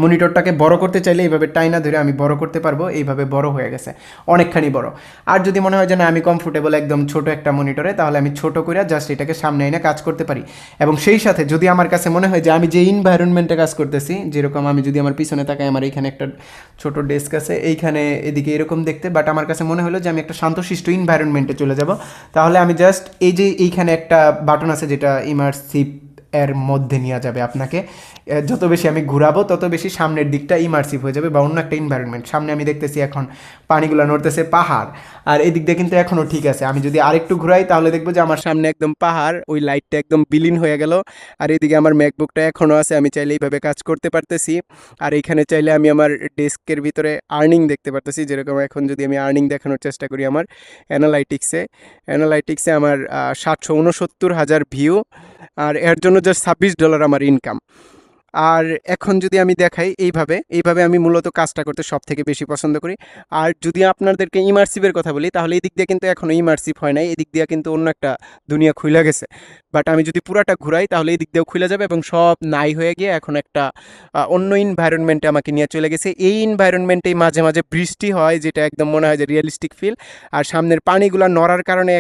মনিটরটাকে বড় করতে চাইলে এইভাবে টাইনা ধরে আমি বড় করতে পারবো, এইভাবে বড় হয়ে গেছে, অনেকখানি বড়। আর যদি মনে হয় যে না আমি কমফোর্টেবল একদম ছোট একটা মনিটরে, তাহলে আমি ছোট করে জাস্ট এটাকে সামনে এনে কাজ করতে পারি। এবং সেই সাথে যদি আমার কাছে মনে হয় যে আমি যে ইনভায়রনমেন্টে কাজ করতেছি, যেরকম আমি যদি আমার পিছনে তাকাই, আমার এইখানে একটা ছোট ডেস্ক আছে, এইখানে এদিকে এরকম দেখতে, বাট আমার কাছে মনে হলো যে আমি একটা শান্তশিষ্ট ইনভায়রনমেন্টে চলে যাব, তাহলে আমি জাস্ট এই যে এইখানে একটা বাটন আছে যেটা ইমার্সিভ এর মধ্যে নিয়ে যাবে আপনাকে, যত বেশি আমি ঘুরাবো তত বেশি সামনের দিকটা ইমার্সিভ হয়ে যাবে বা অন্য একটা এনভায়রনমেন্ট। সামনে আমি দেখতেছি এখন পানিগুলো নড়তেছে, পাহাড়, আর এই দিক দিয়ে কিন্তু এখনও ঠিক আছে। আমি যদি আরেকটু ঘুরাই তাহলে দেখবো যে আমার সামনে একদম পাহাড়, ওই লাইটটা একদম বিলীন হয়ে গেল। আর এদিকে আমার ম্যাকবুকটা এখনও আছে, আমি চাইলে এইভাবে কাজ করতে পারতেছি। আর এইখানে চাইলে আমি আমার ডেস্কের ভিতরে আর্নিং দেখতে পারতেছি, যেরকম এখন যদি আমি আর্নিং দেখানোর চেষ্টা করি আমার অ্যানালাইটিক্সে, অ্যানালাইটিক্সে আমার 769,000 ভিউ, আর এর জন্য জাস্ট $26 আমার ইনকাম। আর এখন যদি আমি দেখাই এইভাবে, এইভাবে আমি মূলত কাজটা করতে সব থেকে বেশি পছন্দ করি। আর যদি আপনাদেরকে ইমার্সিভের কথা বলি, তাহলে এই দিক দিয়ে কিন্তু এখনও ইমার্সিভ হয় নাই, এদিক দিয়ে কিন্তু অন্য একটা দুনিয়া খুলে গেছে। বাট আমি যদি পুরাটা ঘুরাই তাহলে এই দিক দিয়েও খুলে যাবে এবং সব নাই হয়ে গিয়ে এখন একটা অন্য ইনভায়রনমেন্টে আমাকে নিয়ে চলে গেছে। এই ইনভায়রনমেন্টেই মাঝে মাঝে বৃষ্টি হয়, যেটা একদম মনে হয় যে রিয়েলিস্টিক ফিল। আর সামনের পানিগুলো নড়ার কারণে